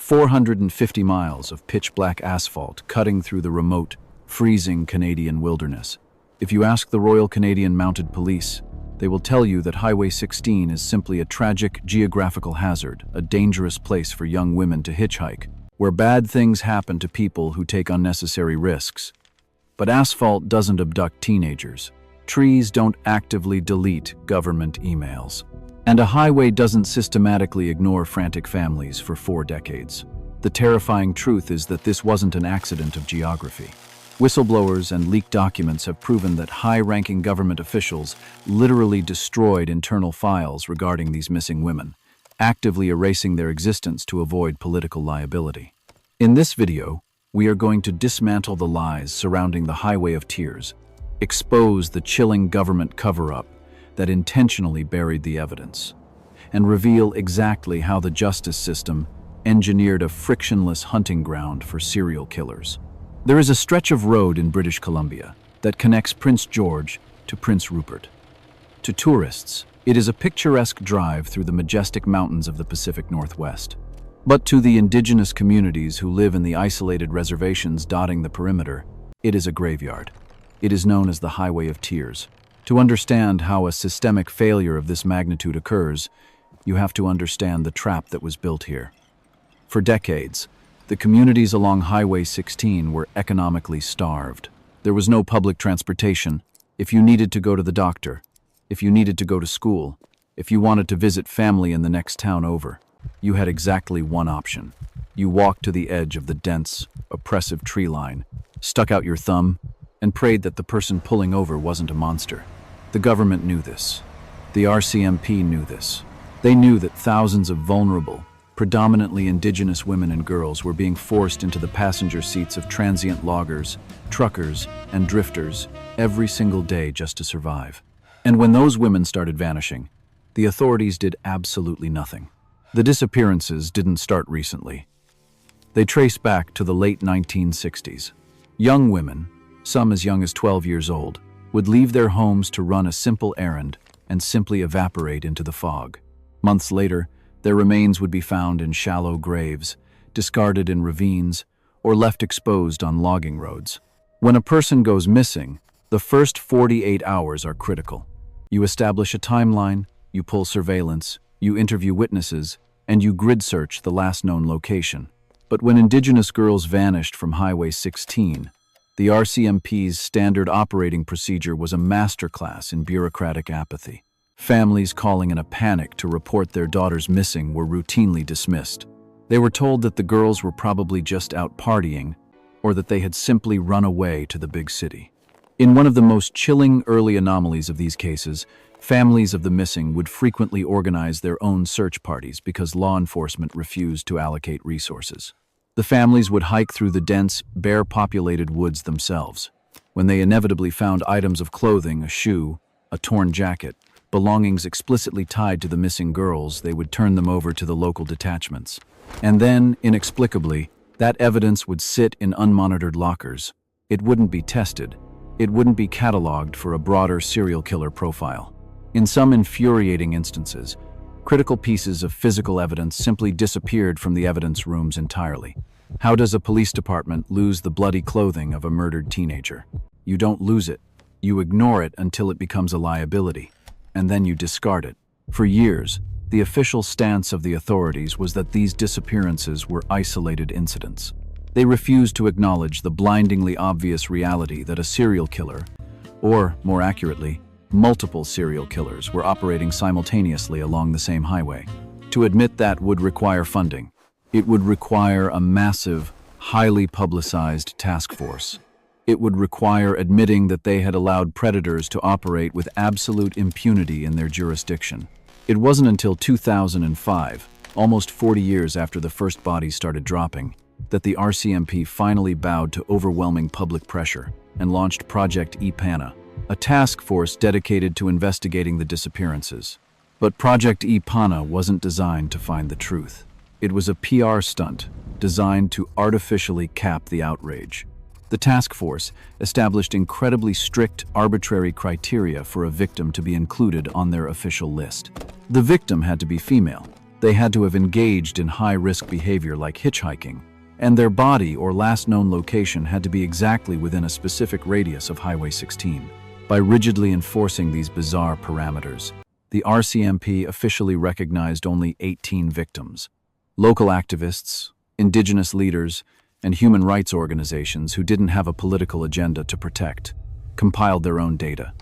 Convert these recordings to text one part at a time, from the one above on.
450 miles of pitch-black asphalt cutting through the remote, freezing Canadian wilderness. If you ask the Royal Canadian Mounted Police, they will tell you that Highway 16 is simply a tragic geographical hazard, a dangerous place for young women to hitchhike, where bad things happen to people who take unnecessary risks. But asphalt doesn't abduct teenagers. Trees don't actively delete government emails. And a highway doesn't systematically ignore frantic families for 4 decades. The terrifying truth is that this wasn't an accident of geography. Whistleblowers and leaked documents have proven that high-ranking government officials literally destroyed internal files regarding these missing women, actively erasing their existence to avoid political liability. In this video, we are going to dismantle the lies surrounding the Highway of Tears, expose the chilling government cover-up that intentionally buried the evidence, and reveal exactly how the justice system engineered a frictionless hunting ground for serial killers. There is a stretch of road in British Columbia that connects Prince George to Prince Rupert. To tourists, it is a picturesque drive through the majestic mountains of the Pacific Northwest. But to the Indigenous communities who live in the isolated reservations dotting the perimeter, it is a graveyard. It is known as the Highway of Tears. To understand how a systemic failure of this magnitude occurs, you have to understand the trap that was built here. For decades, the communities along Highway 16 were economically starved. There was no public transportation. If you needed to go to the doctor, if you needed to go to school, if you wanted to visit family in the next town over, you had exactly one option. You walked to the edge of the dense, oppressive tree line, stuck out your thumb, and prayed that the person pulling over wasn't a monster. The government knew this. The RCMP knew this. They knew that thousands of vulnerable, predominantly Indigenous women and girls were being forced into the passenger seats of transient loggers, truckers, and drifters every single day just to survive. And when those women started vanishing, the authorities did absolutely nothing. The disappearances didn't start recently. They trace back to the late 1960s. Young women, some as young as 12 years old, would leave their homes to run a simple errand and simply evaporate into the fog. Months later, their remains would be found in shallow graves, discarded in ravines, or left exposed on logging roads. When a person goes missing, the first 48 hours are critical. You establish a timeline, you pull surveillance, you interview witnesses, and you grid search the last known location. But when Indigenous girls vanished from Highway 16, the RCMP's standard operating procedure was a masterclass in bureaucratic apathy. Families calling in a panic to report their daughters missing were routinely dismissed. They were told that the girls were probably just out partying, or that they had simply run away to the big city. In one of the most chilling early anomalies of these cases, families of the missing would frequently organize their own search parties because law enforcement refused to allocate resources. The families would hike through the dense, bear-populated woods themselves. When they inevitably found items of clothing, a shoe, a torn jacket, belongings explicitly tied to the missing girls, they would turn them over to the local detachments. And then, inexplicably, that evidence would sit in unmonitored lockers. It wouldn't be tested. It wouldn't be cataloged for a broader serial killer profile. In some infuriating instances, critical pieces of physical evidence simply disappeared from the evidence rooms entirely. How does a police department lose the bloody clothing of a murdered teenager? You don't lose it. You ignore it until it becomes a liability, and then you discard it. For years, the official stance of the authorities was that these disappearances were isolated incidents. They refused to acknowledge the blindingly obvious reality that a serial killer, or more accurately, multiple serial killers were operating simultaneously along the same highway. To admit that would require funding. It would require a massive, highly publicized task force. It would require admitting that they had allowed predators to operate with absolute impunity in their jurisdiction. It wasn't until 2005, almost 40 years after the first bodies started dropping, that the RCMP finally bowed to overwhelming public pressure and launched Project E-Pana, a task force dedicated to investigating the disappearances. But Project E-Pana wasn't designed to find the truth. It was a PR stunt designed to artificially cap the outrage. The task force established incredibly strict, arbitrary criteria for a victim to be included on their official list. The victim had to be female. They had to have engaged in high-risk behavior like hitchhiking, and their body or last known location had to be exactly within a specific radius of Highway 16. By rigidly enforcing these bizarre parameters, the RCMP officially recognized only 18 victims. Local activists, Indigenous leaders, and human rights organizations who didn't have a political agenda to protect compiled their own data.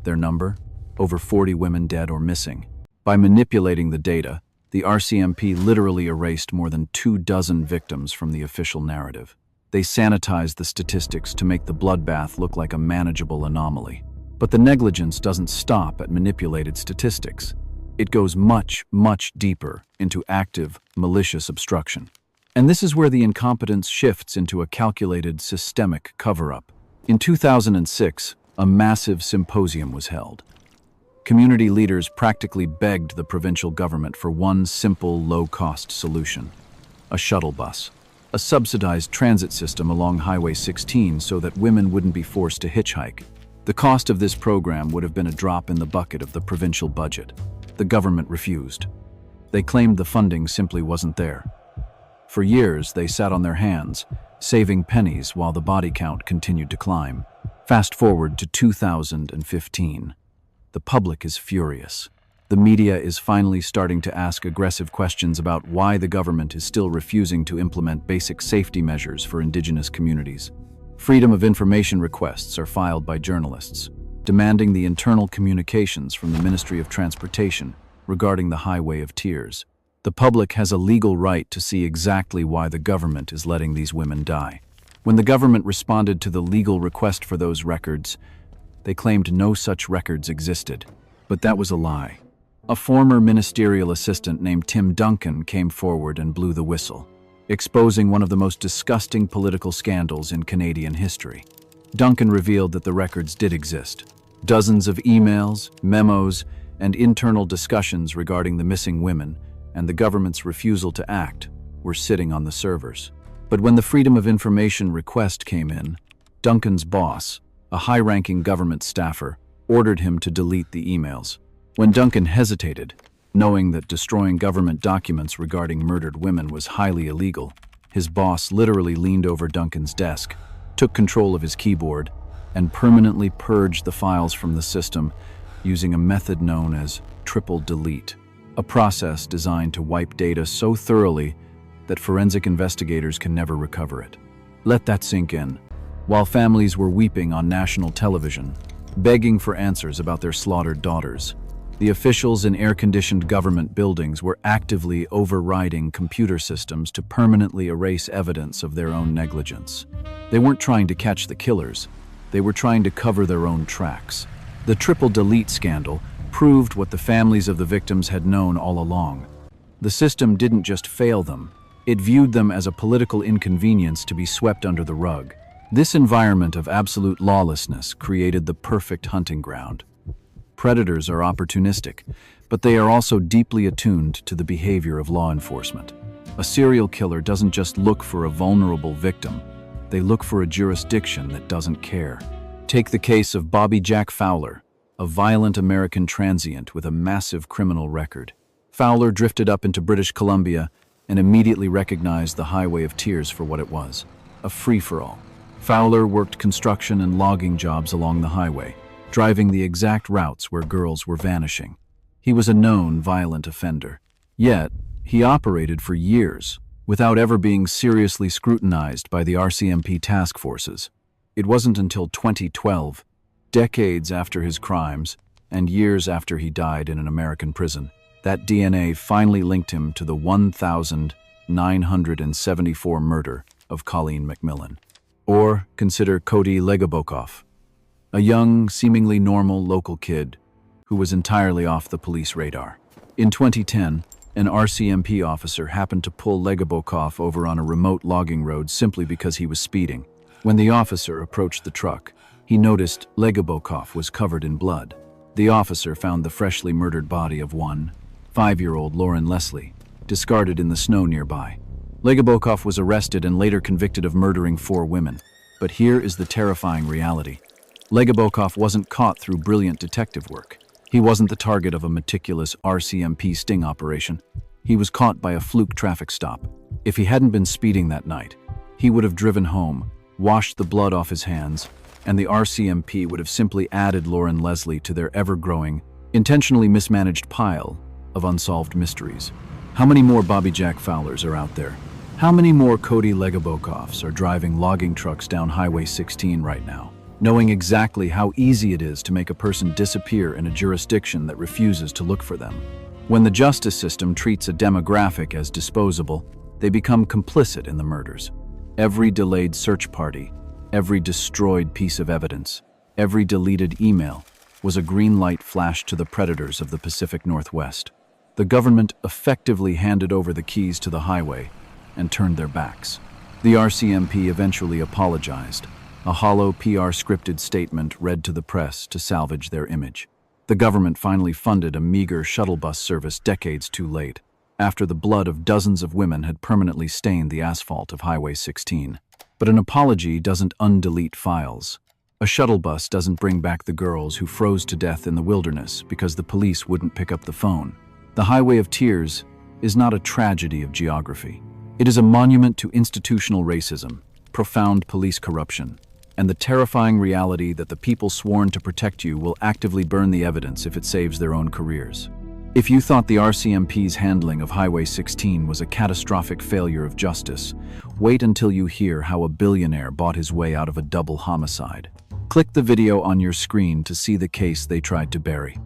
Their number? Over 40 women dead or missing. By manipulating the data, the RCMP literally erased more than 24 victims from the official narrative. They sanitized the statistics to make the bloodbath look like a manageable anomaly. But the negligence doesn't stop at manipulated statistics. It goes much, much deeper into active, malicious obstruction. And this is where the incompetence shifts into a calculated, systemic cover-up. In 2006, a massive symposium was held. Community leaders practically begged the provincial government for one simple, low-cost solution: a shuttle bus, a subsidized transit system along Highway 16 so that women wouldn't be forced to hitchhike. The cost of this program would have been a drop in the bucket of the provincial budget. The government refused. They claimed the funding simply wasn't there. For years, they sat on their hands, saving pennies while the body count continued to climb. Fast forward to 2015. The public is furious. The media is finally starting to ask aggressive questions about why the government is still refusing to implement basic safety measures for Indigenous communities. Freedom of information requests are filed by journalists, demanding the internal communications from the Ministry of Transportation regarding the Highway of Tears. The public has a legal right to see exactly why the government is letting these women die. When the government responded to the legal request for those records, they claimed no such records existed. But that was a lie. A former ministerial assistant named Tim Duncan came forward and blew the whistle, exposing one of the most disgusting political scandals in Canadian history. Duncan revealed that the records did exist. Dozens of emails, memos, and internal discussions regarding the missing women and the government's refusal to act were sitting on the servers. But when the Freedom of Information request came in, Duncan's boss, a high-ranking government staffer, ordered him to delete the emails. When Duncan hesitated, knowing that destroying government documents regarding murdered women was highly illegal, his boss literally leaned over Duncan's desk, took control of his keyboard, and permanently purged the files from the system using a method known as triple delete, a process designed to wipe data so thoroughly that forensic investigators can never recover it. Let that sink in. While families were weeping on national television, begging for answers about their slaughtered daughters, the officials in air-conditioned government buildings were actively overriding computer systems to permanently erase evidence of their own negligence. They weren't trying to catch the killers, they were trying to cover their own tracks. The triple delete scandal proved what the families of the victims had known all along. The system didn't just fail them, it viewed them as a political inconvenience to be swept under the rug. This environment of absolute lawlessness created the perfect hunting ground. Predators are opportunistic, but they are also deeply attuned to the behavior of law enforcement. A serial killer doesn't just look for a vulnerable victim, they look for a jurisdiction that doesn't care. Take the case of Bobby Jack Fowler, a violent American transient with a massive criminal record. Fowler drifted up into British Columbia and immediately recognized the Highway of Tears for what it was, a free-for-all. Fowler worked construction and logging jobs along the highway, driving the exact routes where girls were vanishing. He was a known violent offender. Yet, he operated for years without ever being seriously scrutinized by the RCMP task forces. It wasn't until 2012, decades after his crimes and years after he died in an American prison, that DNA finally linked him to the 1,974 murder of Colleen McMillan. Or consider Cody Legebokoff, a young, seemingly normal local kid who was entirely off the police radar. In 2010, an RCMP officer happened to pull Legebokoff over on a remote logging road simply because he was speeding. When the officer approached the truck, he noticed Legebokoff was covered in blood. The officer found the freshly murdered body of 5-year-old Lauren Leslie, discarded in the snow nearby. Legebokoff was arrested and later convicted of murdering 4 women. But here is the terrifying reality. Legebokoff wasn't caught through brilliant detective work. He wasn't the target of a meticulous RCMP sting operation. He was caught by a fluke traffic stop. If he hadn't been speeding that night, he would have driven home, washed the blood off his hands, and the RCMP would have simply added Lauren Leslie to their ever-growing, intentionally mismanaged pile of unsolved mysteries. How many more Bobby Jack Fowlers are out there? How many more Cody Legebokoffs are driving logging trucks down Highway 16 right now, knowing exactly how easy it is to make a person disappear in a jurisdiction that refuses to look for them? When the justice system treats a demographic as disposable, they become complicit in the murders. Every delayed search party, every destroyed piece of evidence, every deleted email was a green light flashed to the predators of the Pacific Northwest. The government effectively handed over the keys to the highway and turned their backs. The RCMP eventually apologized, a hollow PR scripted statement read to the press to salvage their image. The government finally funded a meager shuttle bus service decades too late, after the blood of dozens of women had permanently stained the asphalt of Highway 16. But an apology doesn't undelete files. A shuttle bus doesn't bring back the girls who froze to death in the wilderness because the police wouldn't pick up the phone. The Highway of Tears is not a tragedy of geography. It is a monument to institutional racism, profound police corruption, and the terrifying reality that the people sworn to protect you will actively burn the evidence if it saves their own careers. If you thought the RCMP's handling of Highway 16 was a catastrophic failure of justice, wait until you hear how a billionaire bought his way out of a double homicide. Click the video on your screen to see the case they tried to bury.